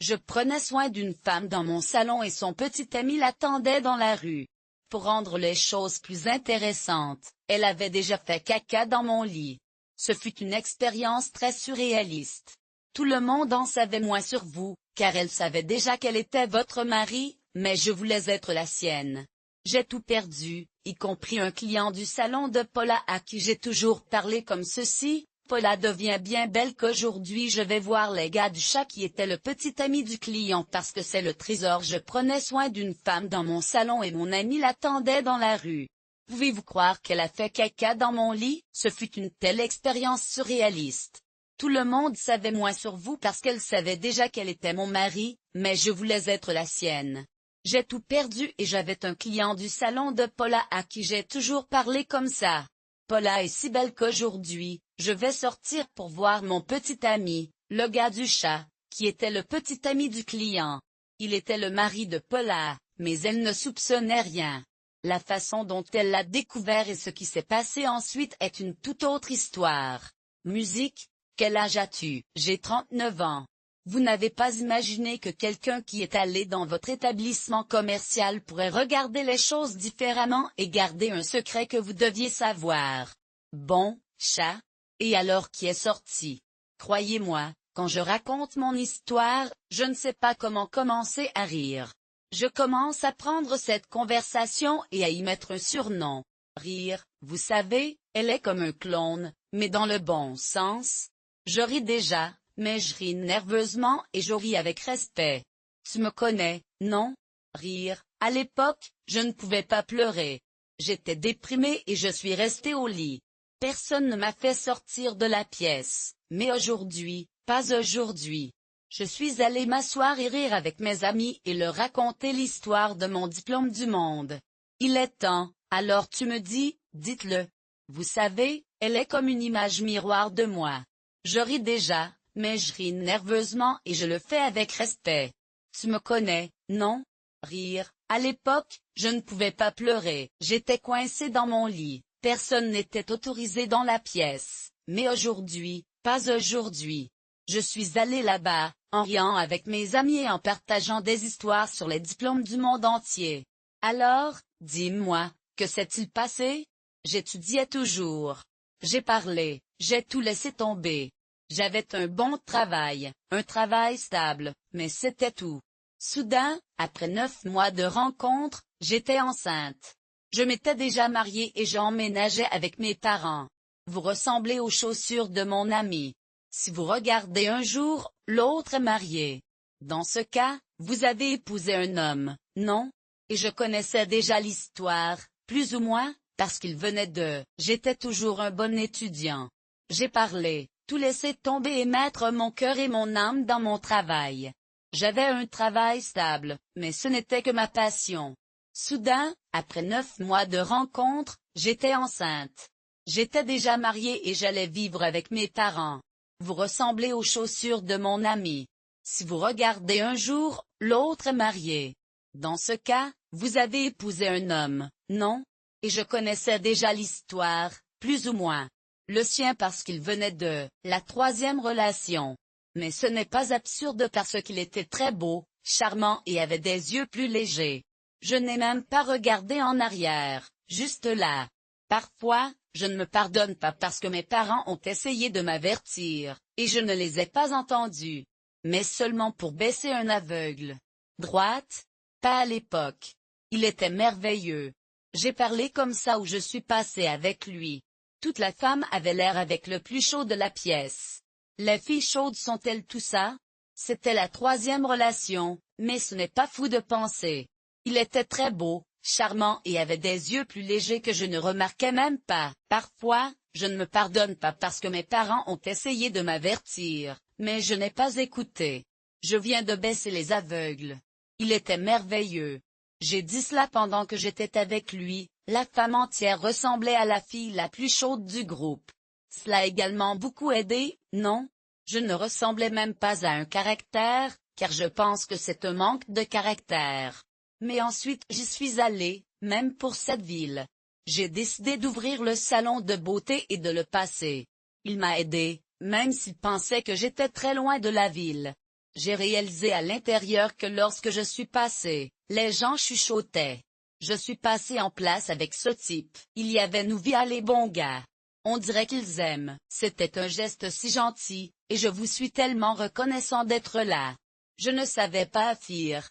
Je prenais soin d'une femme dans mon salon et son petit ami l'attendait dans la rue. Pour rendre les choses plus intéressantes, elle avait déjà fait caca dans mon lit. Ce fut une expérience très surréaliste. Tout le monde en savait moins sur vous, car elle savait déjà qu'elle était votre mari, mais je voulais être la sienne. J'ai tout perdu, y compris un client du salon de Paula à qui j'ai toujours parlé comme ceci. Paula devient bien belle qu'aujourd'hui je vais voir les gars du chat qui était le petit ami du client parce que c'est le trésor. Je prenais soin d'une femme dans mon salon et mon ami l'attendait dans la rue. Pouvez-vous croire qu'elle a fait caca dans mon lit? Ce fut une telle expérience surréaliste. Tout le monde savait moins sur vous parce qu'elle savait déjà qu'elle était mon mari, mais je voulais être la sienne. J'ai tout perdu et j'avais un client du salon de Paula à qui j'ai toujours parlé comme ça. Paula est si belle qu'aujourd'hui, je vais sortir pour voir mon petit ami, le gars du chat, qui était le petit ami du client. Il était le mari de Paula, mais elle ne soupçonnait rien. La façon dont elle l'a découvert et ce qui s'est passé ensuite est une toute autre histoire. Musique, quel âge as-tu? J'ai 39 ans. Vous n'avez pas imaginé que quelqu'un qui est allé dans votre établissement commercial pourrait regarder les choses différemment et garder un secret que vous deviez savoir. Bon, chat. Et alors qui est sorti? Croyez-moi, quand je raconte mon histoire, je ne sais pas comment commencer à rire. Je commence à prendre cette conversation et à y mettre un surnom. Rire, vous savez, elle est comme un clone, mais dans le bon sens. Je ris déjà, mais je ris nerveusement et je ris avec respect. Tu me connais, non? Rire, à l'époque, je ne pouvais pas pleurer. J'étais déprimée et je suis restée au lit. Personne ne m'a fait sortir de la pièce, mais aujourd'hui, pas aujourd'hui. Je suis allée m'asseoir et rire avec mes amis et leur raconter l'histoire de mon diplôme du monde. Il est temps, alors tu me dis, dites-le. Vous savez, elle est comme une image miroir de moi. Je ris déjà, mais je ris nerveusement et je le fais avec respect. Tu me connais, non? Rire, à l'époque, je ne pouvais pas pleurer, j'étais coincée dans mon lit, personne n'était autorisé dans la pièce, mais aujourd'hui, pas aujourd'hui. Je suis allée là-bas, en riant avec mes amis et en partageant des histoires sur les diplômes du monde entier. Alors, dis-moi, que s'est-il passé? J'étudiais toujours. J'ai parlé, j'ai tout laissé tomber. J'avais un bon travail, un travail stable, mais c'était tout. Soudain, après 9 mois de rencontre, j'étais enceinte. Je m'étais déjà mariée et j'emménageais avec mes parents. Vous ressemblez aux chaussures de mon ami. Si vous regardez un jour, l'autre est marié. Dans ce cas, vous avez épousé un homme, non? Et je connaissais déjà l'histoire, plus ou moins, parce qu'il venait de... J'étais toujours un bon étudiant. J'ai parlé, tout laissé tomber et mettre mon cœur et mon âme dans mon travail. J'avais un travail stable, mais ce n'était que ma passion. Soudain, après 9 mois de rencontre, j'étais enceinte. J'étais déjà mariée et j'allais vivre avec mes parents. Vous ressemblez aux chaussures de mon ami. Si vous regardez un jour, l'autre est marié. Dans ce cas, vous avez épousé un homme, non? Et je connaissais déjà l'histoire, plus ou moins. Le sien parce qu'il venait de la 3e relation. Mais ce n'est pas absurde parce qu'il était très beau, charmant et avait des yeux plus légers. Je n'ai même pas regardé en arrière, juste là. Parfois, je ne me pardonne pas parce que mes parents ont essayé de m'avertir, et je ne les ai pas entendus. Mais seulement pour baisser un aveugle. Droite? Pas à l'époque. Il était merveilleux. J'ai parlé comme ça où je suis passée avec lui. Toute la femme avait l'air avec le plus chaud de la pièce. Les filles chaudes sont-elles tout ça? C'était la 3e relation, mais ce n'est pas fou de penser. Il était très beau, charmant et avait des yeux plus légers que je ne remarquais même pas. Parfois, je ne me pardonne pas parce que mes parents ont essayé de m'avertir, mais je n'ai pas écouté. Je viens de baisser les aveugles. Il était merveilleux. J'ai dit cela pendant que j'étais avec lui, la femme entière ressemblait à la fille la plus chaude du groupe. Cela a également beaucoup aidé, non? Je ne ressemblais même pas à un caractère, car je pense que c'est un manque de caractère. Mais ensuite j'y suis allée, même pour cette ville. J'ai décidé d'ouvrir le salon de beauté et de le passer. Il m'a aidé, même s'il pensait que j'étais très loin de la ville. J'ai réalisé à l'intérieur que lorsque je suis passé, les gens chuchotaient. Je suis passé en place avec ce type. Il y avait Nouvia les bons gars. On dirait qu'ils aiment. C'était un geste si gentil, et je vous suis tellement reconnaissant d'être là. Je ne savais pas affirmer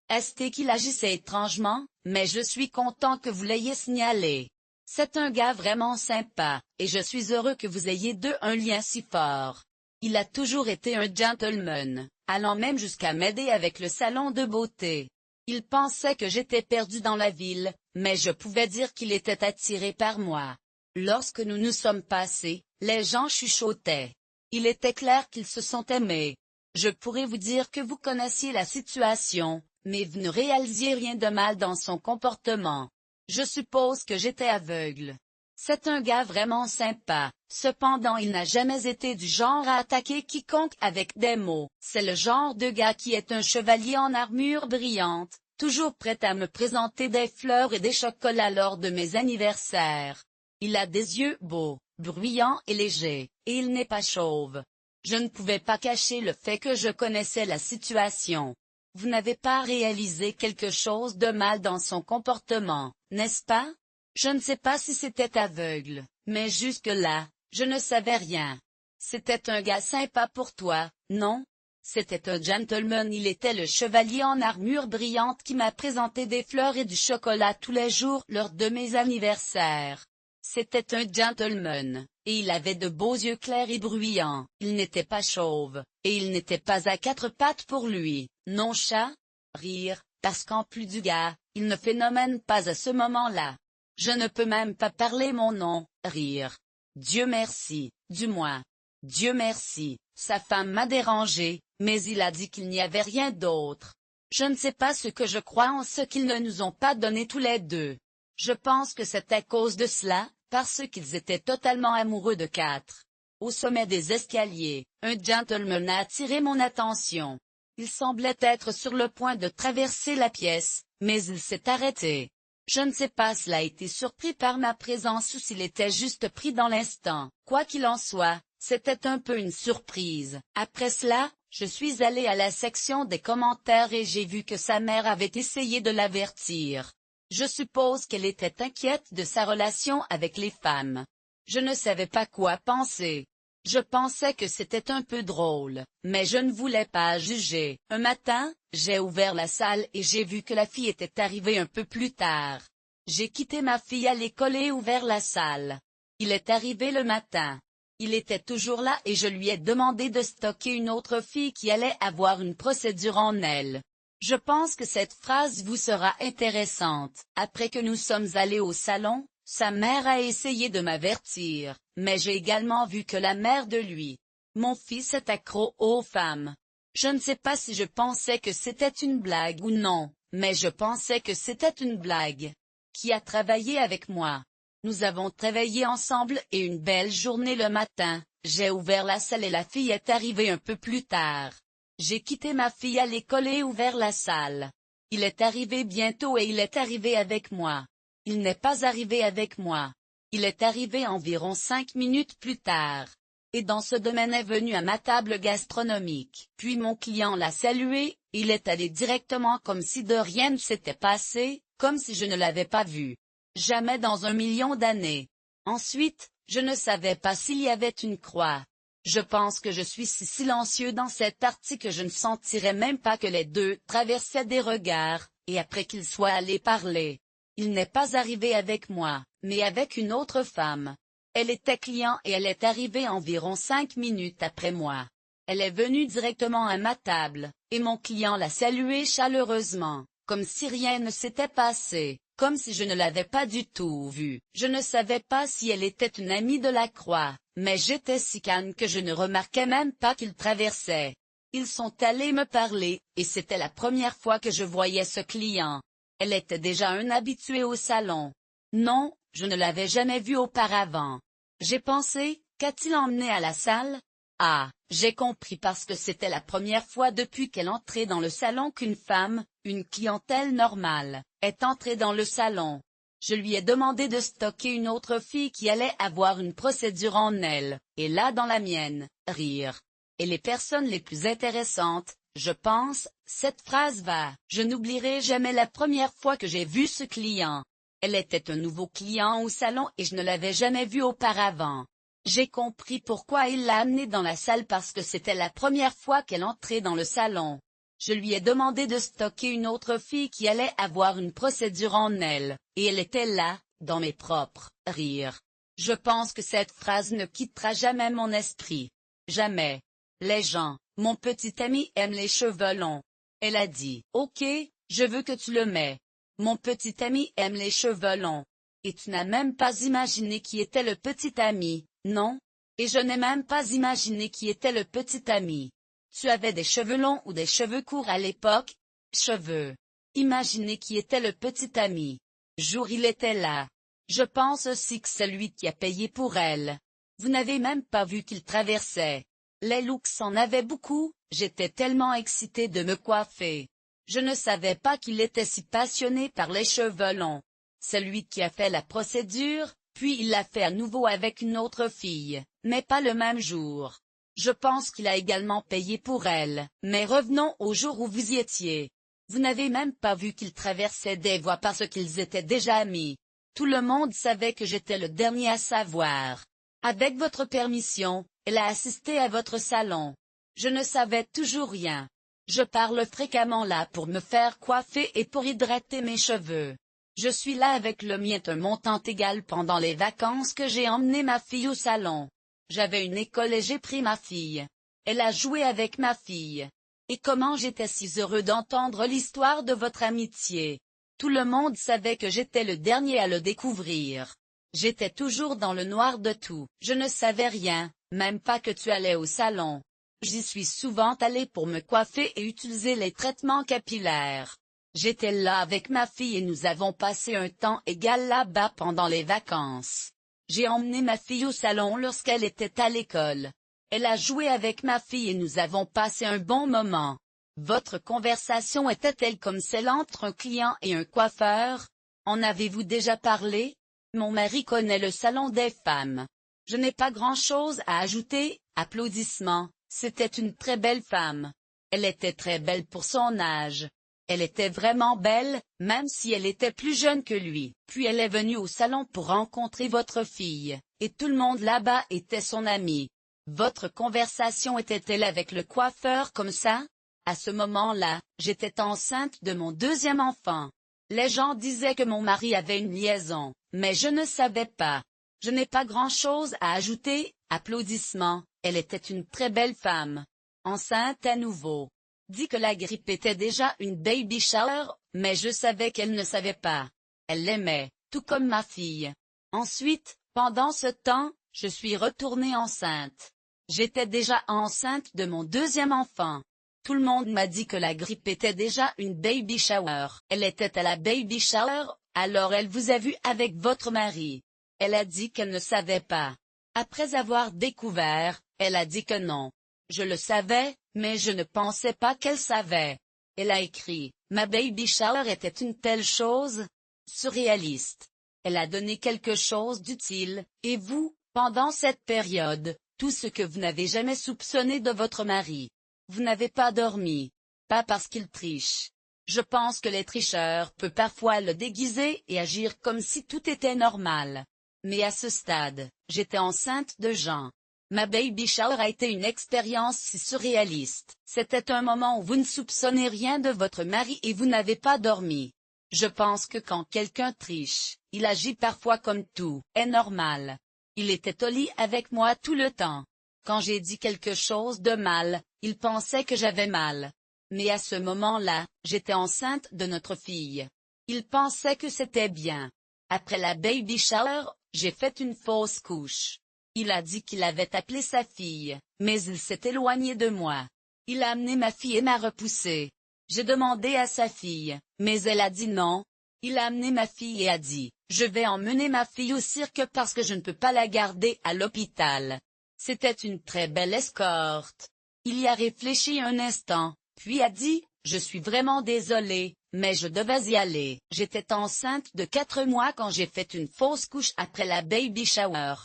qu'il agissait étrangement, mais je suis content que vous l'ayez signalé. C'est un gars vraiment sympa, et je suis heureux que vous ayez deux un lien si fort. Il a toujours été un gentleman, allant même jusqu'à m'aider avec le salon de beauté. Il pensait que j'étais perdu dans la ville, mais je pouvais dire qu'il était attiré par moi. Lorsque nous nous sommes passés, les gens chuchotaient. Il était clair qu'ils se sont aimés. Je pourrais vous dire que vous connaissiez la situation, mais vous ne réalisiez rien de mal dans son comportement. Je suppose que j'étais aveugle. C'est un gars vraiment sympa, cependant il n'a jamais été du genre à attaquer quiconque avec des mots. C'est le genre de gars qui est un chevalier en armure brillante, toujours prêt à me présenter des fleurs et des chocolats lors de mes anniversaires. Il a des yeux beaux, bruyants et légers, et il n'est pas chauve. Je ne pouvais pas cacher le fait que je connaissais la situation. Vous n'avez pas réalisé quelque chose de mal dans son comportement, n'est-ce pas? Je ne sais pas si c'était aveugle, mais jusque-là, je ne savais rien. C'était un gars sympa pour toi, non? C'était un gentleman, il était le chevalier en armure brillante qui m'a présenté des fleurs et du chocolat tous les jours lors de mes anniversaires. C'était un gentleman, et il avait de beaux yeux clairs et bruyants. Il n'était pas chauve, et il n'était pas à quatre pattes pour lui, non chat? Rire, parce qu'en plus du gars, il ne phénomène pas à ce moment-là. Je ne peux même pas parler mon nom, rire. Dieu merci, du moins. Dieu merci, sa femme m'a dérangé, mais il a dit qu'il n'y avait rien d'autre. Je ne sais pas ce que je crois en ce qu'ils ne nous ont pas donné tous les deux. Je pense que c'est à cause de cela, parce qu'ils étaient totalement amoureux de quatre. Au sommet des escaliers, un gentleman a attiré mon attention. Il semblait être sur le point de traverser la pièce, mais il s'est arrêté. Je ne sais pas s'il a été surpris par ma présence ou s'il était juste pris dans l'instant. Quoi qu'il en soit, c'était un peu une surprise. Après cela, je suis allé à la section des commentaires et j'ai vu que sa mère avait essayé de l'avertir. Je suppose qu'elle était inquiète de sa relation avec les femmes. Je ne savais pas quoi penser. Je pensais que c'était un peu drôle, mais je ne voulais pas juger. Un matin, j'ai ouvert la salle et j'ai vu que la fille était arrivée un peu plus tard. J'ai quitté ma fille à l'école et ouvert la salle. Il est arrivé le matin. Il était toujours là et je lui ai demandé de stocker une autre fille qui allait avoir une procédure en elle. Je pense que cette phrase vous sera intéressante. Après que nous sommes allés au salon, sa mère a essayé de m'avertir, mais j'ai également vu que la mère de lui. Mon fils est accro aux femmes. Je ne sais pas si je pensais que c'était une blague ou non, mais je pensais que c'était une blague. Qui a travaillé avec moi? Nous avons travaillé ensemble et une belle journée le matin. J'ai ouvert la salle et la fille est arrivée un peu plus tard. J'ai quitté ma fille à l'école et ouvert la salle. Il est arrivé bientôt et il est arrivé avec moi. Il n'est pas arrivé avec moi. Il est arrivé environ 5 minutes plus tard. Et dans ce domaine est venu à ma table gastronomique. Puis mon client l'a salué, il est allé directement comme si de rien ne s'était passé, comme si je ne l'avais pas vu. Jamais dans 1 million d'années. Ensuite, je ne savais pas s'il y avait une croix. Je pense que je suis si silencieux dans cette partie que je ne sentirais même pas que les deux traversaient des regards, et après qu'ils soient allés parler. Il n'est pas arrivé avec moi, mais avec une autre femme. Elle était client et elle est arrivée environ 5 minutes après moi. Elle est venue directement à ma table, et mon client l'a saluée chaleureusement, comme si rien ne s'était passé, comme si je ne l'avais pas du tout vue. Je ne savais pas si elle était une amie de la croix, mais j'étais si calme que je ne remarquais même pas qu'ils traversaient. Ils sont allés me parler, et c'était la première fois que je voyais ce client. Elle était déjà un habitué au salon. Non, je ne l'avais jamais vu auparavant. J'ai pensé, qu'a-t-il emmené à la salle? Ah, j'ai compris parce que c'était la première fois depuis qu'elle entrait dans le salon qu'une femme, une clientèle normale, est entrée dans le salon. Je lui ai demandé de stocker une autre fille qui allait avoir une procédure en elle, et là dans la mienne, rire. Et les personnes les plus intéressantes, Je pense, cette phrase va. Je n'oublierai jamais la première fois que j'ai vu ce client. Elle était un nouveau client au salon et je ne l'avais jamais vu auparavant. J'ai compris pourquoi il l'a amenée dans la salle parce que c'était la première fois qu'elle entrait dans le salon. Je lui ai demandé de stocker une autre fille qui allait avoir une procédure en elle, et elle était là, dans mes propres rires. Je pense que cette phrase ne quittera jamais mon esprit. Jamais. Les gens, mon petit ami aime les cheveux longs. Elle a dit, ok, je veux que tu le mets. Mon petit ami aime les cheveux longs. Et tu n'as même pas imaginé qui était le petit ami, non? Et je n'ai même pas imaginé qui était le petit ami. Tu avais des cheveux longs ou des cheveux courts à l'époque? Cheveux. Imaginez qui était le petit ami. Jour il était là. Je pense aussi que c'est lui qui a payé pour elle. Vous n'avez même pas vu qu'il traversait. Les looks en avaient beaucoup, j'étais tellement excitée de me coiffer. Je ne savais pas qu'il était si passionné par les cheveux longs. C'est lui qui a fait la procédure, puis il l'a fait à nouveau avec une autre fille, mais pas le même jour. Je pense qu'il a également payé pour elle, mais revenons au jour où vous y étiez. Vous n'avez même pas vu qu'ils traversaient des voies parce qu'ils étaient déjà amis. Tout le monde savait que j'étais le dernier à savoir. Avec votre permission, elle a assisté à votre salon. Je ne savais toujours rien. Je parle fréquemment là pour me faire coiffer et pour hydrater mes cheveux. Je suis là avec le mien un montant égal pendant les vacances que j'ai emmené ma fille au salon. J'avais une école et j'ai pris ma fille. Elle a joué avec ma fille. Et comment j'étais si heureux d'entendre l'histoire de votre amitié. Tout le monde savait que j'étais le dernier à le découvrir. J'étais toujours dans le noir de tout. Je ne savais rien, même pas que tu allais au salon. J'y suis souvent allée pour me coiffer et utiliser les traitements capillaires. J'étais là avec ma fille et nous avons passé un temps égal là-bas pendant les vacances. J'ai emmené ma fille au salon lorsqu'elle était à l'école. Elle a joué avec ma fille et nous avons passé un bon moment. Votre conversation était-elle comme celle entre un client et un coiffeur? En avez-vous déjà parlé? Mon mari connaît le salon des femmes. Je n'ai pas grand-chose à ajouter, applaudissements, c'était une très belle femme. Elle était très belle pour son âge. Elle était vraiment belle, même si elle était plus jeune que lui. Puis elle est venue au salon pour rencontrer votre fille, et tout le monde là-bas était son ami. Votre conversation était-elle avec le coiffeur comme ça? À ce moment-là, j'étais enceinte de mon deuxième enfant. Les gens disaient que mon mari avait une liaison, mais je ne savais pas. Je n'ai pas grand-chose à ajouter, applaudissements, elle était une très belle femme. Enceinte à nouveau. Dit que la grippe était déjà une baby shower, mais je savais qu'elle ne savait pas. Elle l'aimait, tout comme ma fille. Ensuite, pendant ce temps, je suis retournée enceinte. J'étais déjà enceinte de mon deuxième enfant. Tout le monde m'a dit que la grippe était déjà une baby shower. Elle était à la baby shower, alors elle vous a vu avec votre mari. Elle a dit qu'elle ne savait pas. Après avoir découvert, elle a dit que non. Je le savais, mais je ne pensais pas qu'elle savait. Elle a écrit, ma baby shower était une telle chose surréaliste. Elle a donné quelque chose d'utile, et vous, pendant cette période, tout ce que vous n'avez jamais soupçonné de votre mari. Vous n'avez pas dormi. Pas parce qu'il triche. Je pense que les tricheurs peuvent parfois le déguiser et agir comme si tout était normal. Mais à ce stade, j'étais enceinte de Jean. Ma baby shower a été une expérience si surréaliste. C'était un moment où vous ne soupçonnez rien de votre mari et vous n'avez pas dormi. Je pense que quand quelqu'un triche, il agit parfois comme tout est normal. Il était au lit avec moi tout le temps. Quand j'ai dit quelque chose de mal, il pensait que j'avais mal. Mais à ce moment-là, j'étais enceinte de notre fille. Il pensait que c'était bien. Après la baby shower, j'ai fait une fausse couche. Il a dit qu'il avait appelé sa fille, mais il s'est éloigné de moi. Il a amené ma fille et m'a repoussé. J'ai demandé à sa fille, mais elle a dit non. Il a amené ma fille et a dit, je vais emmener ma fille au cirque parce que je ne peux pas la garder à l'hôpital. C'était une très belle escorte. Il y a réfléchi un instant, puis a dit, je suis vraiment désolé, mais je devais y aller. J'étais enceinte de 4 mois quand j'ai fait une fausse couche après la baby shower.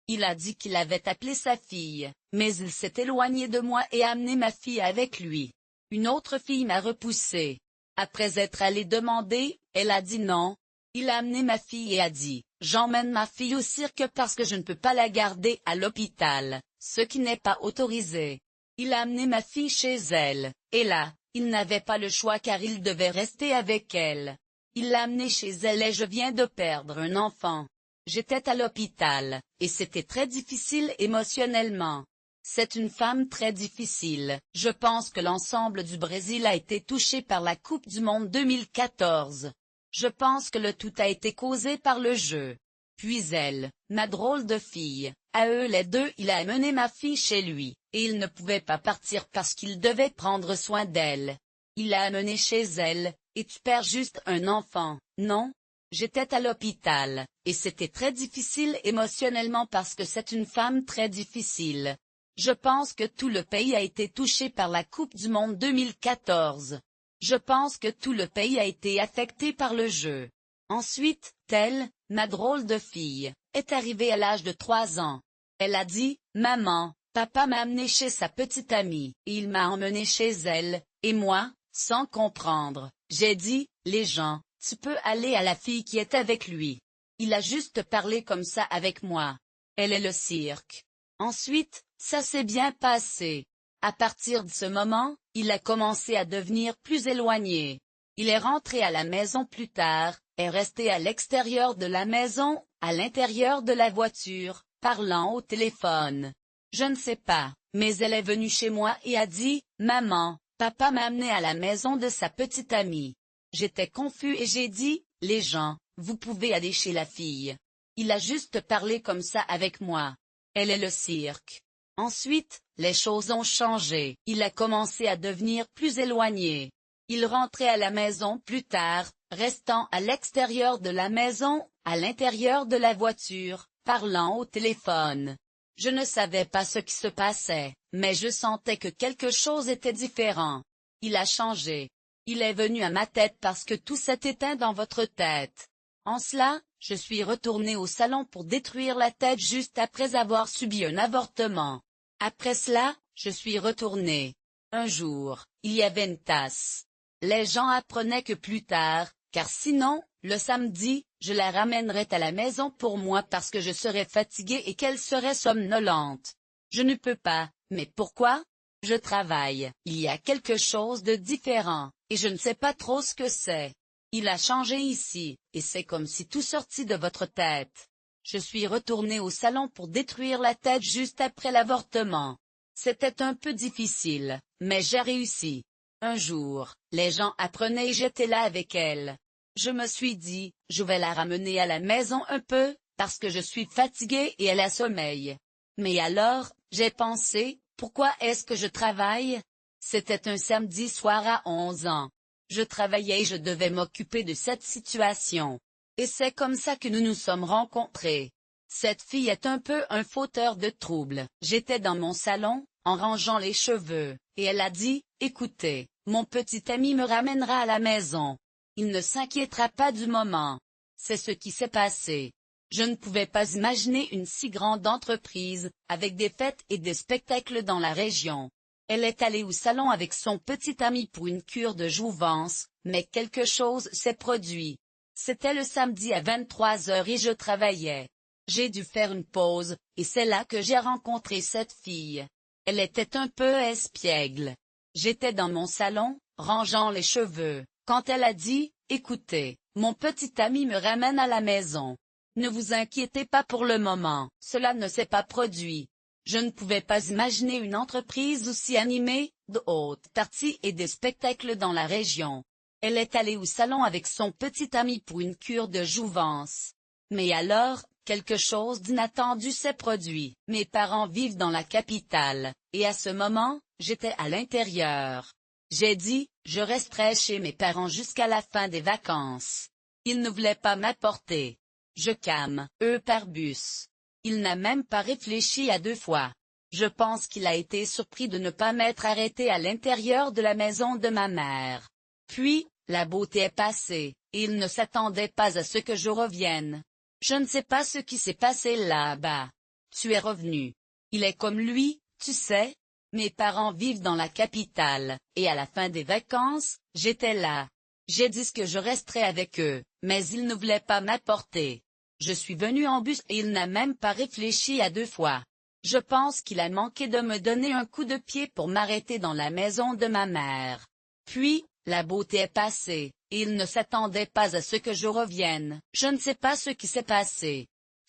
Il a dit qu'il avait appelé sa fille, mais il s'est éloigné de moi et a amené ma fille avec lui. Une autre fille m'a repoussé. Après être allée demander, elle a dit non. Il a amené ma fille et a dit, j'emmène ma fille au cirque parce que je ne peux pas la garder à l'hôpital, ce qui n'est pas autorisé. Il a amené ma fille chez elle, et là, il n'avait pas le choix car il devait rester avec elle. Il l'a amenée chez elle et je viens de perdre un enfant. J'étais à l'hôpital, et c'était très difficile émotionnellement. C'est une femme très difficile. Je pense que l'ensemble du Brésil a été touché par la Coupe du Monde 2014. Je pense que le tout a été causé par le jeu. Puis elle, ma drôle de fille, à eux les deux il a amené ma fille chez lui, et il ne pouvait pas partir parce qu'il devait prendre soin d'elle. Il l'a amenée chez elle, et tu perds juste un enfant, non? J'étais à l'hôpital, et c'était très difficile émotionnellement parce que c'est une femme très difficile. Je pense que tout le pays a été touché par la Coupe du Monde 2014. Je pense que tout le pays a été affecté par le jeu. Ensuite, elle, ma drôle de fille, est arrivée à l'âge de 3 ans. Elle a dit, maman, papa m'a amené chez sa petite amie, et il m'a emmené chez elle, et moi, sans comprendre, j'ai dit, les gens, tu peux aller à la fille qui est avec lui. Il a juste parlé comme ça avec moi. Elle est le cirque. Ensuite, ça s'est bien passé. À partir de ce moment, il a commencé à devenir plus éloigné. Il est rentré à la maison plus tard, est resté à l'extérieur de la maison, à l'intérieur de la voiture, parlant au téléphone. Je ne sais pas, mais elle est venue chez moi et a dit, maman, papa m'a amené à la maison de sa petite amie. J'étais confus et j'ai dit, les gens, vous pouvez aller chez la fille. Il a juste parlé comme ça avec moi. Elle est le cirque. Ensuite, les choses ont changé. Il a commencé à devenir plus éloigné. Il rentrait à la maison plus tard, restant à l'extérieur de la maison, à l'intérieur de la voiture, parlant au téléphone. Je ne savais pas ce qui se passait, mais je sentais que quelque chose était différent. Il a changé. Il est venu à ma tête parce que tout s'est éteint dans votre tête. En cela, je suis retourné au salon pour détruire la tête juste après avoir subi un avortement. Après cela, je suis retourné. Un jour, il y avait une tasse. Les gens apprenaient que plus tard, car sinon, le samedi, je la ramènerais à la maison pour moi parce que je serais fatiguée et qu'elle serait somnolente. Je ne peux pas, mais pourquoi? Je travaille. Il y a quelque chose de différent, et je ne sais pas trop ce que c'est. Il a changé ici, et c'est comme si tout sortit de votre tête. Je suis retourné au salon pour détruire la tête juste après l'avortement. C'était un peu difficile, mais j'ai réussi. Un jour, les gens apprenaient et j'étais là avec elle. Je me suis dit, je vais la ramener à la maison un peu, parce que je suis fatiguée et elle a sommeil. Mais alors, j'ai pensé, pourquoi est-ce que je travaille? C'était un samedi soir à 11 ans. Je travaillais et je devais m'occuper de cette situation. Et c'est comme ça que nous nous sommes rencontrés. Cette fille est un peu un fauteur de troubles. J'étais dans mon salon, en rangeant les cheveux, et elle a dit, écoutez, mon petit ami me ramènera à la maison. Il ne s'inquiétera pas du moment. C'est ce qui s'est passé. Je ne pouvais pas imaginer une si grande entreprise, avec des fêtes et des spectacles dans la région. Elle est allée au salon avec son petit ami pour une cure de jouvence, mais quelque chose s'est produit. C'était le samedi à 23 heures et je travaillais. J'ai dû faire une pause, et c'est là que j'ai rencontré cette fille. Elle était un peu espiègle. J'étais dans mon salon, rangeant les cheveux, quand elle a dit, écoutez, mon petit ami me ramène à la maison. Ne vous inquiétez pas pour le moment, cela ne s'est pas produit. Je ne pouvais pas imaginer une entreprise aussi animée, de hautes parties et des spectacles dans la région. Elle est allée au salon avec son petit ami pour une cure de jouvence. Mais alors, quelque chose d'inattendu s'est produit. Mes parents vivent dans la capitale, et à ce moment, j'étais à l'intérieur. J'ai dit, je resterai chez mes parents jusqu'à la fin des vacances. Ils ne voulaient pas m'apporter. Je came, eux par bus. Il n'a même pas réfléchi à 2 fois. Je pense qu'il a été surpris de ne pas m'être arrêté à l'intérieur de la maison de ma mère. Puis, la beauté est passée, et il ne s'attendait pas à ce que je revienne. Je ne sais pas ce qui s'est passé là-bas. Tu es revenu. Il est comme lui, tu sais. Mes parents vivent dans la capitale, et à la fin des vacances, j'étais là. J'ai dit que je resterais avec eux, mais ils ne voulaient pas m'apporter. Je suis venu en bus et il n'a même pas réfléchi à 2 fois. Je pense qu'il a manqué de me donner un coup de pied pour m'arrêter dans la maison de ma mère. Puis, la beauté est passée, et il ne s'attendait pas à ce que je revienne. Je ne sais pas ce qui s'est passé.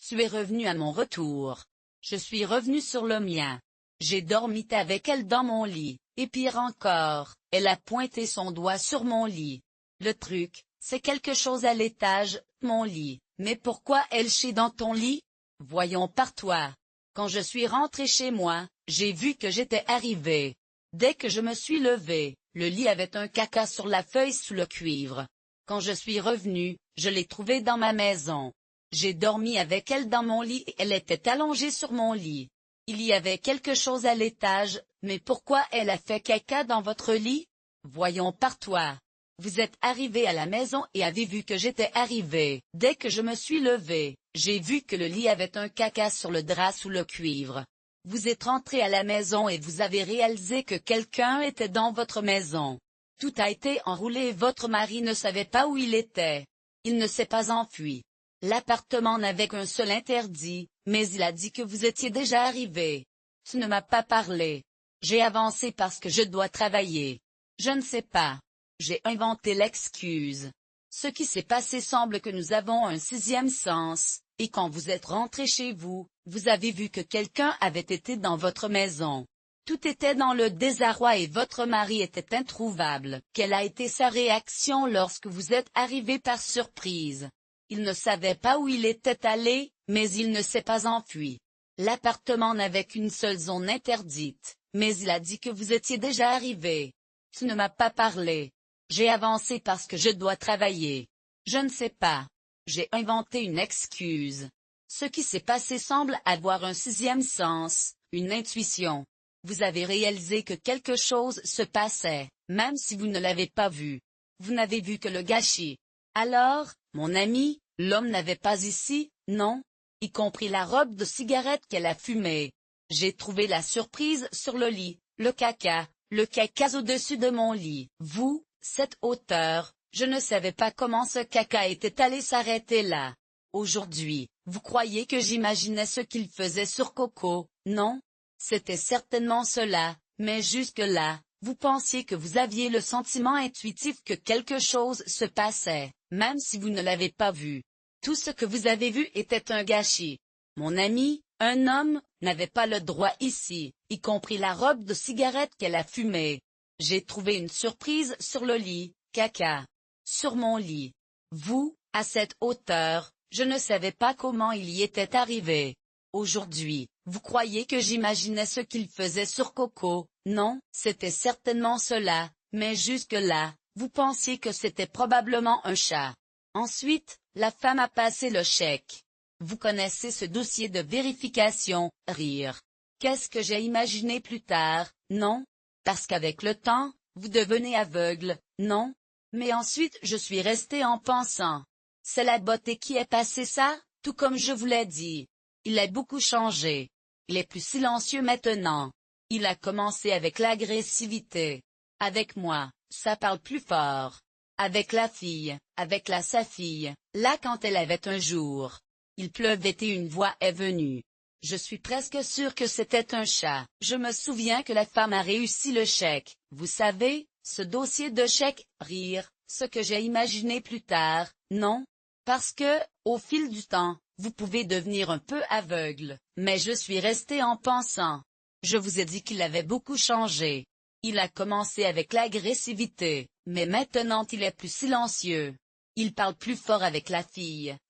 Tu es revenu à mon retour. Je suis revenu sur le mien. J'ai dormi avec elle dans mon lit, et pire encore, elle a pointé son doigt sur mon lit. Le truc, c'est quelque chose à l'étage, mon lit. Mais pourquoi elle chie dans ton lit? Voyons par toi. Quand je suis rentré chez moi, j'ai vu que j'étais arrivé. Dès que je me suis levé, le lit avait un caca sur la feuille sous le cuivre. Quand je suis revenu, je l'ai trouvée dans ma maison. J'ai dormi avec elle dans mon lit et elle était allongée sur mon lit. Il y avait quelque chose à l'étage, mais pourquoi elle a fait caca dans votre lit? Voyons par toi. Vous êtes arrivé à la maison et avez vu que j'étais arrivé. Dès que je me suis levé, j'ai vu que le lit avait un caca sur le drap sous le cuivre. Vous êtes rentré à la maison et vous avez réalisé que quelqu'un était dans votre maison. Tout a été enroulé et votre mari ne savait pas où il était. Il ne s'est pas enfui. L'appartement n'avait qu'un seul interdit, mais il a dit que vous étiez déjà arrivé. Tu ne m'as pas parlé. J'ai avancé parce que je dois travailler. Je ne sais pas. J'ai inventé l'excuse. Ce qui s'est passé semble que nous avons un sixième sens, et quand vous êtes rentré chez vous, vous avez vu que quelqu'un avait été dans votre maison. Tout était dans le désarroi et votre mari était introuvable. Quelle a été sa réaction lorsque vous êtes arrivé par surprise? Il ne savait pas où il était allé, mais il ne s'est pas enfui. L'appartement n'avait qu'une seule zone interdite, mais il a dit que vous étiez déjà arrivé. Tu ne m'as pas parlé. J'ai avancé parce que je dois travailler. Je ne sais pas. J'ai inventé une excuse. Ce qui s'est passé semble avoir un sixième sens, une intuition. Vous avez réalisé que quelque chose se passait, même si vous ne l'avez pas vu. Vous n'avez vu que le gâchis. Alors, mon ami, l'homme n'avait pas ici, non? Y compris la robe de cigarette qu'elle a fumée. J'ai trouvé la surprise sur le lit, le caca au-dessus de mon lit. Vous, cette hauteur, je ne savais pas comment ce caca était allé s'arrêter là. Aujourd'hui, vous croyez que j'imaginais ce qu'il faisait sur Coco, non? C'était certainement cela, mais jusque-là, vous pensiez que vous aviez le sentiment intuitif que quelque chose se passait, même si vous ne l'avez pas vu. Tout ce que vous avez vu était un gâchis. Mon ami, un homme, n'avait pas le droit ici, y compris la robe de cigarette qu'elle a fumée. J'ai trouvé une surprise sur le lit, caca. Sur mon lit. Vous, à cette hauteur, je ne savais pas comment il y était arrivé. Aujourd'hui, vous croyez que j'imaginais ce qu'il faisait sur Coco, non? C'était certainement cela, mais jusque-là, vous pensiez que c'était probablement un chat. Ensuite, la femme a passé le chèque. Vous connaissez ce dossier de vérification, rire. Qu'est-ce que j'ai imaginé plus tard, non? Parce qu'avec le temps, vous devenez aveugle, non? Mais ensuite je suis resté en pensant. C'est la beauté qui est passée ça, tout comme je vous l'ai dit. Il a beaucoup changé. Il est plus silencieux maintenant. Il a commencé avec l'agressivité. Avec moi, ça parle plus fort. Avec sa fille, là quand elle avait un jour. Il pleuvait et une voix est venue. Je suis presque sûr que c'était un chat. Je me souviens que la femme a réussi le chèque. Vous savez, ce dossier de chèque, rire, ce que j'ai imaginé plus tard, non? Parce que, au fil du temps, vous pouvez devenir un peu aveugle, mais je suis resté en pensant. Je vous ai dit qu'il avait beaucoup changé. Il a commencé avec l'agressivité, mais maintenant il est plus silencieux. Il parle plus fort avec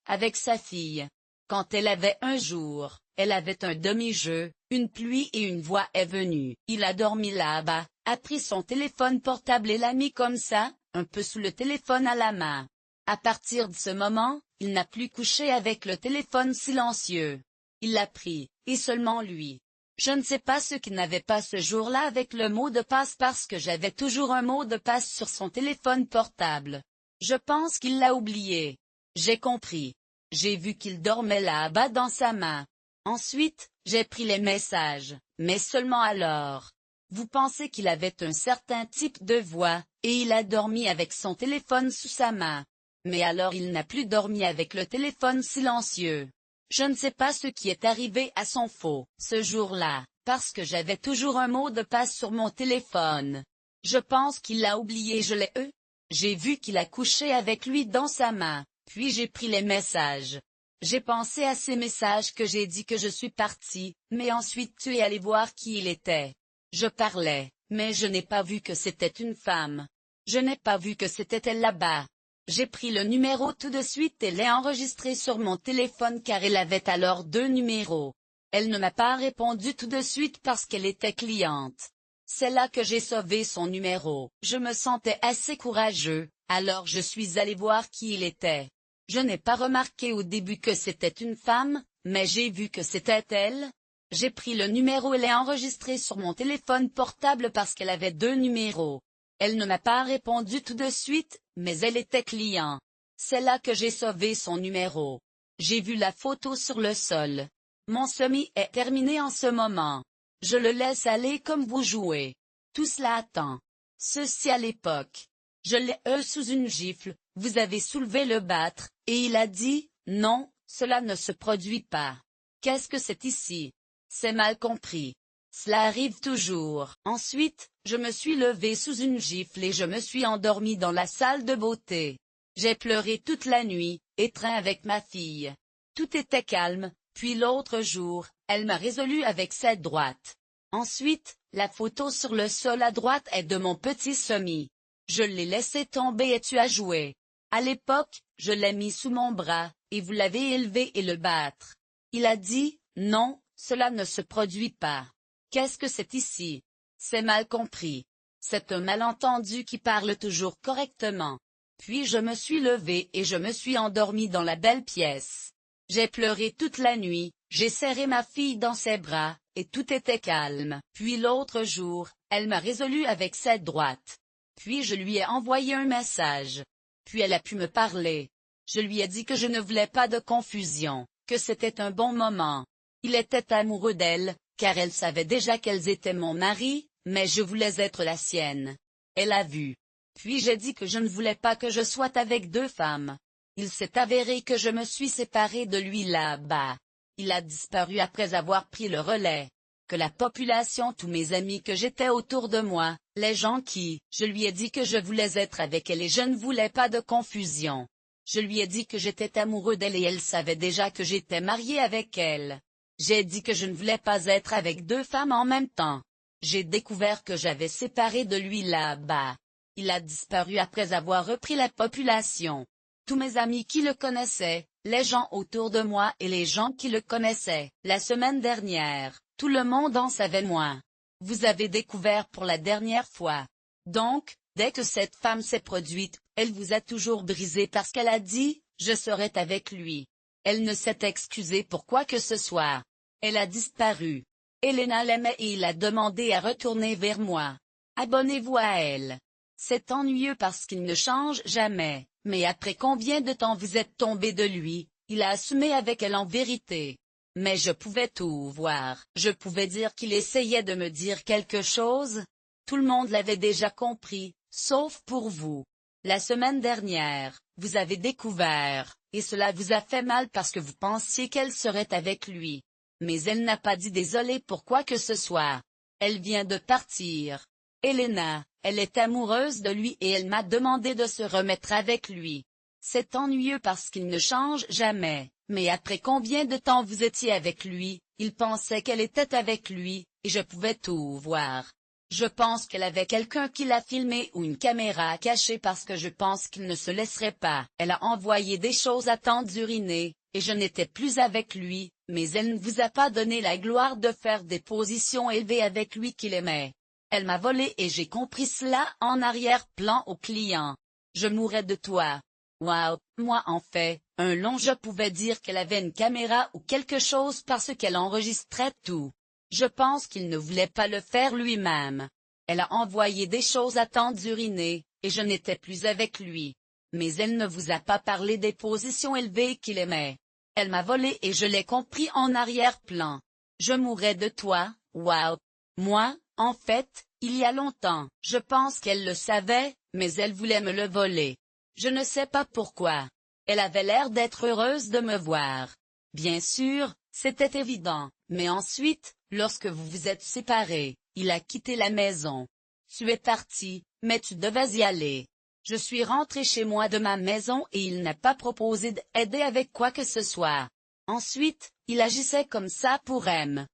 avec sa fille. Quand elle avait un jour, elle avait un demi-jeu, une pluie et une voix est venue. Il a dormi là-bas, a pris son téléphone portable et l'a mis comme ça, un peu sous le téléphone à la main. À partir de ce moment, il n'a plus couché avec le téléphone silencieux. Il l'a pris, et seulement lui. Je ne sais pas ce qu'il n'avait pas ce jour-là avec le mot de passe parce que j'avais toujours un mot de passe sur son téléphone portable. Je pense qu'il l'a oublié. J'ai compris. J'ai vu qu'il dormait là-bas dans sa main. Ensuite, j'ai pris les messages, mais seulement alors. Vous pensez qu'il avait un certain type de voix, et il a dormi avec son téléphone sous sa main. Mais alors il n'a plus dormi avec le téléphone silencieux. Je ne sais pas ce qui est arrivé à son faux, ce jour-là, parce que j'avais toujours un mot de passe sur mon téléphone. Je pense qu'il l'a oublié, je l'ai eu. J'ai vu qu'il a couché avec lui dans sa main, puis j'ai pris les messages. J'ai pensé à ces messages que j'ai dit que je suis parti, mais ensuite tu es allé voir qui il était. Je parlais, mais je n'ai pas vu que c'était une femme. Je n'ai pas vu que c'était elle là-bas. J'ai pris le numéro tout de suite et l'ai enregistré sur mon téléphone car elle avait alors 2 numéros. Elle ne m'a pas répondu tout de suite parce qu'elle était cliente. C'est là que j'ai sauvé son numéro. Je me sentais assez courageux, alors je suis allé voir qui il était. Je n'ai pas remarqué au début que c'était une femme, mais j'ai vu que c'était elle. J'ai pris le numéro et l'ai enregistré sur mon téléphone portable parce qu'elle avait 2 numéros. Elle ne m'a pas répondu tout de suite, mais elle était client. C'est là que j'ai sauvé son numéro. J'ai vu la photo sur le sol. Mon semi est terminé en ce moment. Je le laisse aller comme vous jouez. Tout cela attend. Ceci à l'époque. Je l'ai eu sous une gifle, vous avez soulevé le battre, et il a dit, non, cela ne se produit pas. Qu'est-ce que c'est ici? C'est mal compris. Cela arrive toujours. Ensuite, je me suis levé sous une gifle et je me suis endormi dans la salle de beauté. J'ai pleuré toute la nuit, étreint avec ma fille. Tout était calme, puis l'autre jour, elle m'a résolu avec cette droite. Ensuite, la photo sur le sol à droite est de mon petit semi. Je l'ai laissé tomber et tu as joué. À l'époque, je l'ai mis sous mon bras, et vous l'avez élevé et le battre. Il a dit, non, cela ne se produit pas. Qu'est-ce que c'est ici? C'est mal compris. C'est un malentendu qui parle toujours correctement. Puis je me suis levé et je me suis endormi dans la belle pièce. J'ai pleuré toute la nuit, j'ai serré ma fille dans ses bras, et tout était calme. Puis l'autre jour, elle m'a résolu avec cette droite. Puis je lui ai envoyé un message. Puis elle a pu me parler. Je lui ai dit que je ne voulais pas de confusion, que c'était un bon moment. Il était amoureux d'elle, car elle savait déjà qu'elles étaient mon mari, mais je voulais être la sienne. Elle a vu. Puis j'ai dit que je ne voulais pas que je sois avec 2 femmes. Il s'est avéré que je me suis séparée de lui là-bas. Il a disparu après avoir pris le relais. Que la population, tous mes amis que j'étais autour de moi, les gens qui, je lui ai dit que je voulais être avec elle et je ne voulais pas de confusion. Je lui ai dit que j'étais amoureux d'elle et elle savait déjà que j'étais marié avec elle. J'ai dit que je ne voulais pas être avec 2 femmes en même temps. J'ai découvert que j'avais séparé de lui là-bas. Il a disparu après avoir repris la population. Tous mes amis qui le connaissaient, les gens autour de moi et les gens qui le connaissaient, la semaine dernière, tout le monde en savait moins. Vous avez découvert pour la dernière fois. Donc, dès que cette femme s'est produite, elle vous a toujours brisé parce qu'elle a dit, je serai avec lui. Elle ne s'est excusée pour quoi que ce soit. Elle a disparu. Elena l'aimait et il a demandé à retourner vers moi. Abonnez-vous à elle. C'est ennuyeux parce qu'il ne change jamais, mais après combien de temps vous êtes tombé de lui, il a assumé avec elle en vérité. Mais je pouvais tout voir, je pouvais dire qu'il essayait de me dire quelque chose. Tout le monde l'avait déjà compris, sauf pour vous. La semaine dernière, vous avez découvert, et cela vous a fait mal parce que vous pensiez qu'elle serait avec lui. Mais elle n'a pas dit désolé pour quoi que ce soit. Elle vient de partir. Elena, elle est amoureuse de lui et elle m'a demandé de se remettre avec lui. C'est ennuyeux parce qu'il ne change jamais, mais après combien de temps vous étiez avec lui, il pensait qu'elle était avec lui, et je pouvais tout voir. Je pense qu'elle avait quelqu'un qui l'a filmé ou une caméra cachée parce que je pense qu'il ne se laisserait pas. Elle a envoyé des choses à tante d'uriner, et je n'étais plus avec lui, mais elle ne vous a pas donné la gloire de faire des positions élevées avec lui qu'il aimait. Elle m'a volé et j'ai compris cela en arrière-plan au client. Je mourrais de toi. Waouh, moi en fait, un long je pouvais dire qu'elle avait une caméra ou quelque chose parce qu'elle enregistrait tout. Je pense qu'il ne voulait pas le faire lui-même. Elle a envoyé des choses à tante d'uriner, et je n'étais plus avec lui. Mais elle ne vous a pas parlé des positions élevées qu'il aimait. Elle m'a volé et je l'ai compris en arrière-plan. Je mourrais de toi, waouh. Moi, En fait, il y a longtemps, je pense qu'elle le savait, mais elle voulait me le voler. Je ne sais pas pourquoi. Elle avait l'air d'être heureuse de me voir. Bien sûr, c'était évident, mais ensuite, lorsque vous vous êtes séparés, il a quitté la maison. Tu es parti, mais tu devais y aller. Je suis rentré chez moi de ma maison et il n'a pas proposé d'aider avec quoi que ce soit. Ensuite, il agissait comme ça pour M.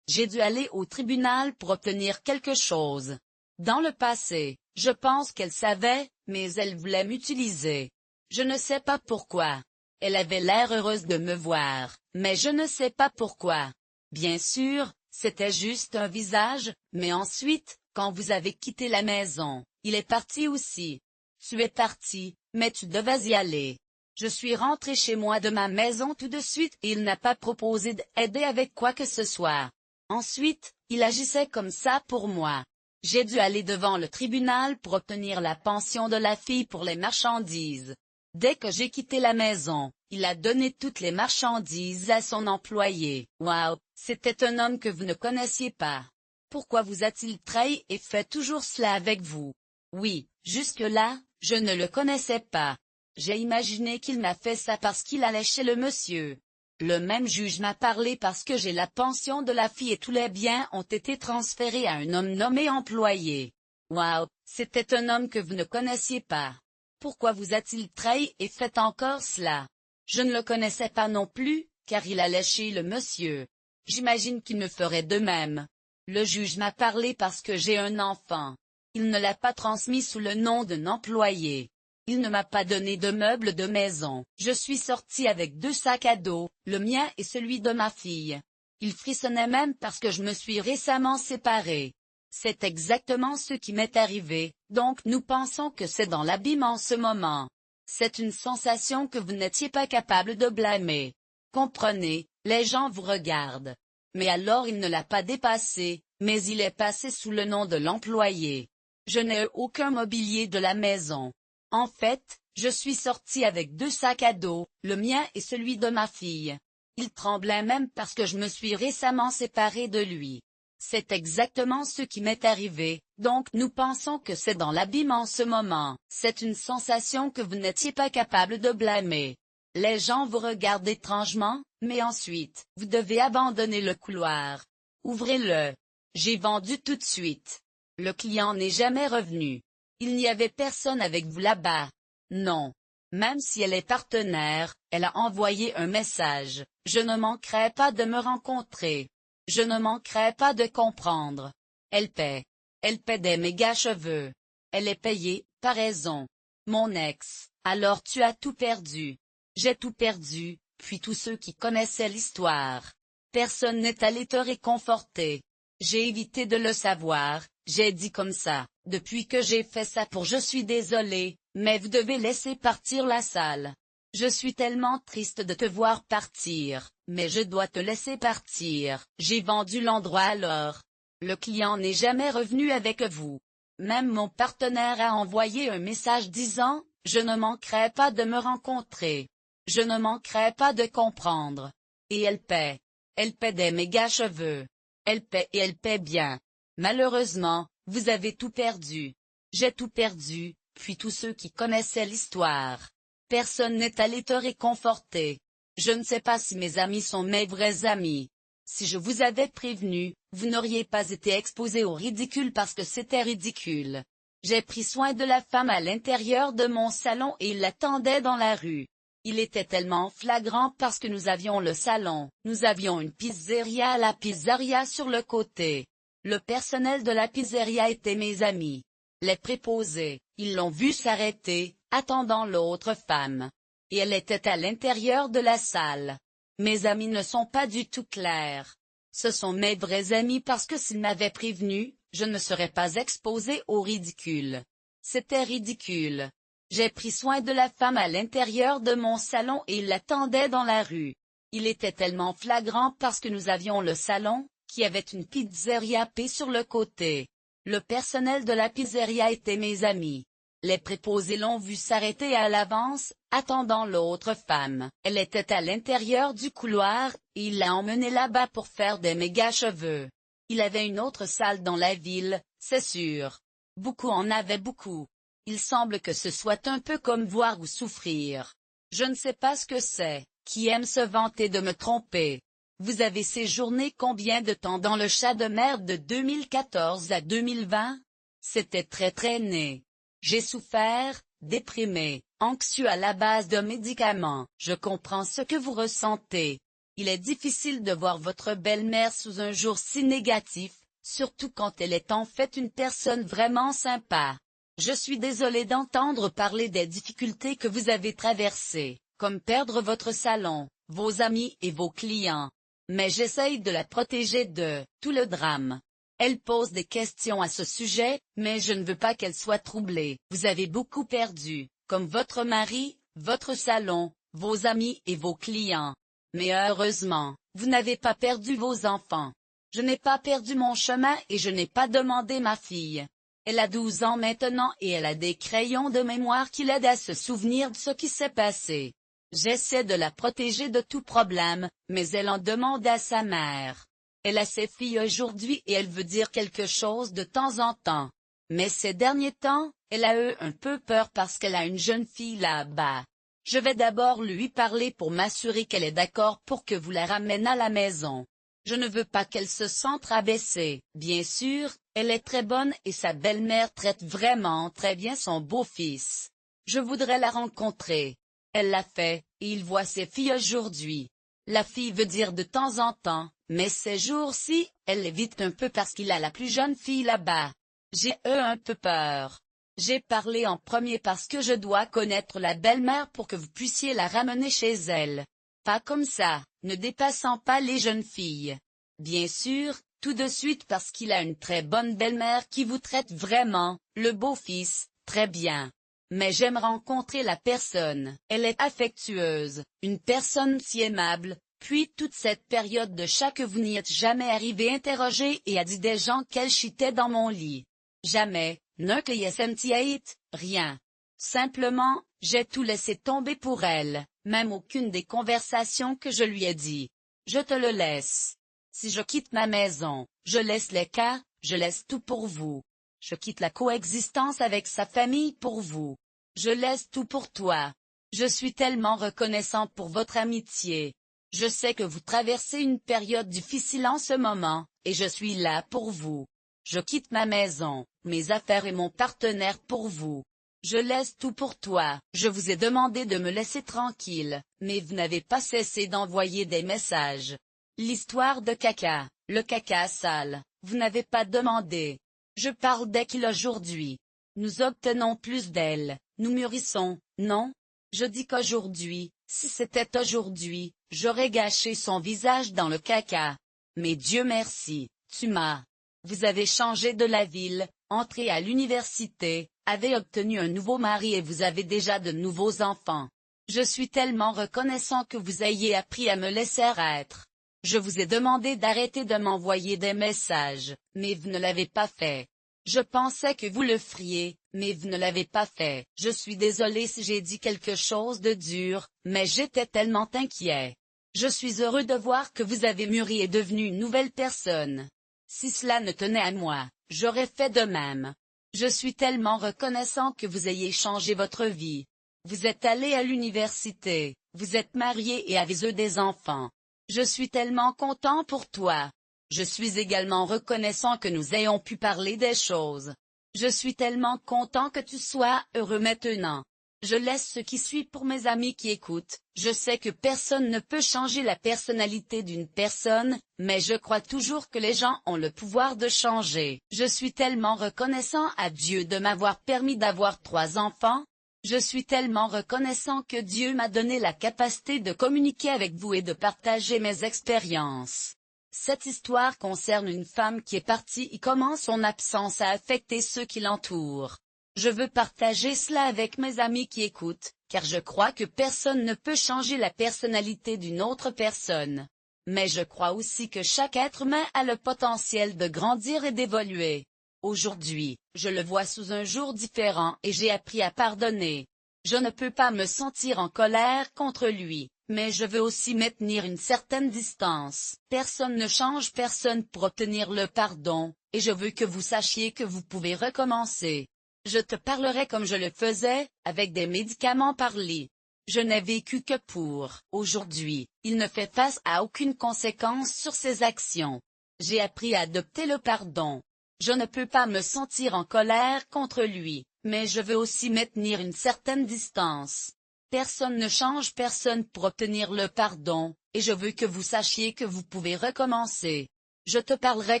J'ai dû aller au tribunal pour obtenir quelque chose. Dans le passé, je pense qu'elle savait, mais elle voulait m'utiliser. Je ne sais pas pourquoi. Elle avait l'air heureuse de me voir, mais je ne sais pas pourquoi. Bien sûr, c'était juste un visage, mais ensuite, quand vous avez quitté la maison, il est parti aussi. Tu es parti, mais tu devais y aller. Je suis rentré chez moi de ma maison tout de suite et il n'a pas proposé d'aider avec quoi que ce soit. Ensuite, il agissait comme ça pour moi. J'ai dû aller devant le tribunal pour obtenir la pension de la fille pour les marchandises. Dès que j'ai quitté la maison, il a donné toutes les marchandises à son employé. Wow, c'était un homme que vous ne connaissiez pas. Pourquoi vous a-t-il trahi et fait toujours cela avec vous? Oui, jusque-là, je ne le connaissais pas. J'ai imaginé qu'il m'a fait ça parce qu'il allait chez le monsieur. Le même juge m'a parlé parce que j'ai la pension de la fille et tous les biens ont été transférés à un homme nommé employé. Wow, c'était un homme que vous ne connaissiez pas. Pourquoi vous a-t-il trahi et fait encore cela? Je ne le connaissais pas non plus, car il allait chez le monsieur. J'imagine qu'il me ferait de même. Le juge m'a parlé parce que j'ai un enfant. Il ne l'a pas transmis sous le nom d'un employé. Il ne m'a pas donné de meubles de maison. Je suis sorti avec 2 sacs à dos, le mien et celui de ma fille. Il frissonnait même parce que je me suis récemment séparé. C'est exactement ce qui m'est arrivé, donc nous pensons que c'est dans l'abîme en ce moment. C'est une sensation que vous n'étiez pas capable de blâmer. Comprenez, les gens vous regardent. Mais alors il ne l'a pas dépassé, mais il est passé sous le nom de l'employé. Je n'ai eu aucun mobilier de la maison. En fait, je suis sorti avec 2 sacs à dos, le mien et celui de ma fille. Il tremblait même parce que je me suis récemment séparé de lui. C'est exactement ce qui m'est arrivé, donc nous pensons que c'est dans l'abîme en ce moment. C'est une sensation que vous n'étiez pas capable de blâmer. Les gens vous regardent étrangement, mais ensuite, vous devez abandonner le couloir. Ouvrez-le. J'ai vendu tout de suite. Le client n'est jamais revenu. Il n'y avait personne avec vous là-bas. Non. Même si elle est partenaire, elle a envoyé un message. Je ne manquerai pas de me rencontrer. Je ne manquerai pas de comprendre. Elle paie. Elle paie des méga cheveux. Elle est payée, par raison. Mon ex. Alors tu as tout perdu. J'ai tout perdu, puis tous ceux qui connaissaient l'histoire. Personne n'est allé te réconforter. J'ai évité de le savoir, j'ai dit comme ça, depuis que j'ai fait ça je suis désolé, mais vous devez laisser partir la salle. Je suis tellement triste de te voir partir, mais je dois te laisser partir. J'ai vendu l'endroit alors. Le client n'est jamais revenu avec vous. Même mon partenaire a envoyé un message disant, je ne manquerai pas de me rencontrer. Je ne manquerai pas de comprendre. Et elle paie. Elle paie des méga cheveux. Elle paie et elle paie bien. Malheureusement, vous avez tout perdu. J'ai tout perdu, puis tous ceux qui connaissaient l'histoire. Personne n'est allé te réconforter. Je ne sais pas si mes amis sont mes vrais amis. Si je vous avais prévenu, vous n'auriez pas été exposé au ridicule parce que c'était ridicule. J'ai pris soin de la femme à l'intérieur de mon salon et il l'attendait dans la rue. Il était tellement flagrant parce que nous avions le salon, nous avions une pizzeria à la pizzeria sur le côté. Le personnel de la pizzeria était mes amis. Les préposés, ils l'ont vu s'arrêter, attendant l'autre femme. Et elle était à l'intérieur de la salle. Mes amis ne sont pas du tout clairs. Ce sont mes vrais amis parce que s'ils m'avaient prévenu, je ne serais pas exposé au ridicule. C'était ridicule. J'ai pris soin de la femme à l'intérieur de mon salon et il l'attendait dans la rue. Il était tellement flagrant parce que nous avions le salon, qui avait une pizzeria paix sur le côté. Le personnel de la pizzeria était mes amis. Les préposés l'ont vu s'arrêter à l'avance, attendant l'autre femme. Elle était à l'intérieur du couloir, et il l'a emmenée là-bas pour faire des méga cheveux. Il avait une autre salle dans la ville, c'est sûr. Beaucoup en avaient beaucoup. Il semble que ce soit un peu comme voir ou souffrir. Je ne sais pas ce que c'est, qui aime se vanter de me tromper. Vous avez séjourné combien de temps dans le chat de mer de 2014 à 2020? C'était très traîné. J'ai souffert, déprimé, anxieux à la base de médicaments. Je comprends ce que vous ressentez. Il est difficile de voir votre belle-mère sous un jour si négatif, surtout quand elle est en fait une personne vraiment sympa. Je suis désolé d'entendre parler des difficultés que vous avez traversées, comme perdre votre salon, vos amis et vos clients. Mais j'essaye de la protéger de tout le drame. Elle pose des questions à ce sujet, mais je ne veux pas qu'elle soit troublée. Vous avez beaucoup perdu, comme votre mari, votre salon, vos amis et vos clients. Mais heureusement, vous n'avez pas perdu vos enfants. Je n'ai pas perdu mon chemin et je n'ai pas demandé ma fille. Elle a 12 ans maintenant et elle a des crayons de mémoire qui l'aident à se souvenir de ce qui s'est passé. J'essaie de la protéger de tout problème, mais elle en demande à sa mère. Elle a ses filles aujourd'hui et elle veut dire quelque chose de temps en temps. Mais ces derniers temps, elle a eu un peu peur parce qu'elle a une jeune fille là-bas. Je vais d'abord lui parler pour m'assurer qu'elle est d'accord pour que vous la ramène à la maison. Je ne veux pas qu'elle se sente rabaissée. Bien sûr, elle est très bonne et sa belle-mère traite vraiment très bien son beau-fils. Je voudrais la rencontrer. Elle l'a fait, et il voit ses filles aujourd'hui. La fille veut dire de temps en temps, mais ces jours-ci, elle évite un peu parce qu'il a la plus jeune fille là-bas. J'ai eu un peu peur. J'ai parlé en premier parce que je dois connaître la belle-mère pour que vous puissiez la ramener chez elle. Pas comme ça, ne dépassant pas les jeunes filles. Bien sûr, tout de suite parce qu'il a une très bonne belle-mère qui vous traite vraiment, le beau-fils, très bien. Mais j'aime rencontrer la personne. Elle est affectueuse, une personne si aimable. Puis toute cette période de chat que vous n'y êtes jamais arrivé interroger et a dit des gens qu'elle chitait dans mon lit. Jamais, ne que YSMT8, rien. Simplement, j'ai tout laissé tomber pour elle, même aucune des conversations que je lui ai dit. Je te le laisse. Si je quitte ma maison, je laisse les cas, je laisse tout pour vous. Je quitte la coexistence avec sa famille pour vous. Je laisse tout pour toi. Je suis tellement reconnaissant pour votre amitié. Je sais que vous traversez une période difficile en ce moment, et je suis là pour vous. Je quitte ma maison, mes affaires et mon partenaire pour vous. Je laisse tout pour toi. Je vous ai demandé de me laisser tranquille, mais vous n'avez pas cessé d'envoyer des messages. L'histoire de caca, le caca sale, vous n'avez pas demandé. Je parle d'elle aujourd'hui. Nous obtenons plus d'elle, nous mûrissons, non? Je dis qu'aujourd'hui, si c'était aujourd'hui, j'aurais gâché son visage dans le caca. Mais Dieu merci, tu m'as. Vous avez changé de la ville, entré à l'université, avez obtenu un nouveau mari et vous avez déjà de nouveaux enfants. Je suis tellement reconnaissant que vous ayez appris à me laisser être. Je vous ai demandé d'arrêter de m'envoyer des messages, mais vous ne l'avez pas fait. Je pensais que vous le feriez, mais vous ne l'avez pas fait. Je suis désolé si j'ai dit quelque chose de dur, mais j'étais tellement inquiet. Je suis heureux de voir que vous avez mûri et devenu une nouvelle personne. Si cela ne tenait à moi, j'aurais fait de même. Je suis tellement reconnaissant que vous ayez changé votre vie. Vous êtes allé à l'université, vous êtes marié et avez eu des enfants. Je suis tellement content pour toi. Je suis également reconnaissant que nous ayons pu parler des choses. Je suis tellement content que tu sois heureux maintenant. Je laisse ce qui suit pour mes amis qui écoutent. Je sais que personne ne peut changer la personnalité d'une personne, mais je crois toujours que les gens ont le pouvoir de changer. Je suis tellement reconnaissant à Dieu de m'avoir permis d'avoir 3 enfants. Je suis tellement reconnaissant que Dieu m'a donné la capacité de communiquer avec vous et de partager mes expériences. Cette histoire concerne une femme qui est partie et comment son absence a affecté ceux qui l'entourent. Je veux partager cela avec mes amis qui écoutent, car je crois que personne ne peut changer la personnalité d'une autre personne. Mais je crois aussi que chaque être humain a le potentiel de grandir et d'évoluer. Aujourd'hui, je le vois sous un jour différent et j'ai appris à pardonner. Je ne peux pas me sentir en colère contre lui, mais je veux aussi maintenir une certaine distance. Personne ne change personne pour obtenir le pardon, et je veux que vous sachiez que vous pouvez recommencer. Je te parlerai comme je le faisais, avec des médicaments par lit. Je n'ai vécu que pour. Aujourd'hui, il ne fait face à aucune conséquence sur ses actions. J'ai appris à adopter le pardon. Je ne peux pas me sentir en colère contre lui, mais je veux aussi maintenir une certaine distance. Personne ne change personne pour obtenir le pardon, et je veux que vous sachiez que vous pouvez recommencer. Je te parlerai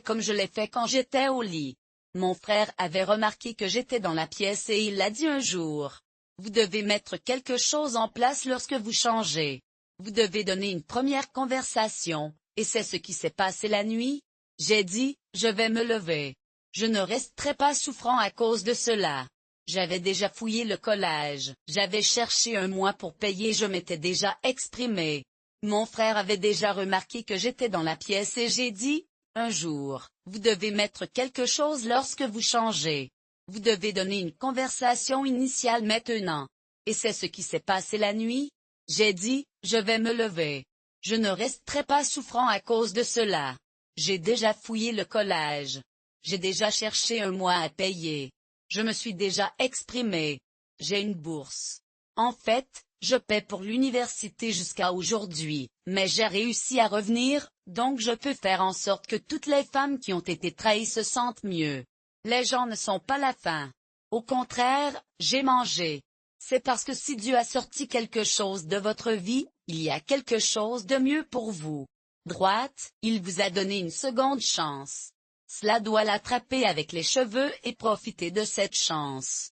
comme je l'ai fait quand j'étais au lit. Mon frère avait remarqué que j'étais dans la pièce et il l'a dit un jour. Vous devez mettre quelque chose en place lorsque vous changez. Vous devez donner une première conversation, et c'est ce qui s'est passé la nuit. J'ai dit, je vais me lever. Je ne resterai pas souffrant à cause de cela. J'avais déjà fouillé le collage, j'avais cherché un mois pour payer, je m'étais déjà exprimé. Mon frère avait déjà remarqué que j'étais dans la pièce et j'ai dit, un jour, vous devez mettre quelque chose lorsque vous changez. Vous devez donner une conversation initiale maintenant. Et c'est ce qui s'est passé la nuit. J'ai dit, je vais me lever. Je ne resterai pas souffrant à cause de cela. J'ai déjà fouillé le collage. J'ai déjà cherché un mois à payer. Je me suis déjà exprimé. J'ai une bourse. En fait, je paie pour l'université jusqu'à aujourd'hui, mais j'ai réussi à revenir, donc je peux faire en sorte que toutes les femmes qui ont été trahies se sentent mieux. Les gens ne sont pas la faim. Au contraire, j'ai mangé. C'est parce que si Dieu a sorti quelque chose de votre vie, il y a quelque chose de mieux pour vous. Droite, il vous a donné une seconde chance. Cela doit l'attraper avec les cheveux et profiter de cette chance.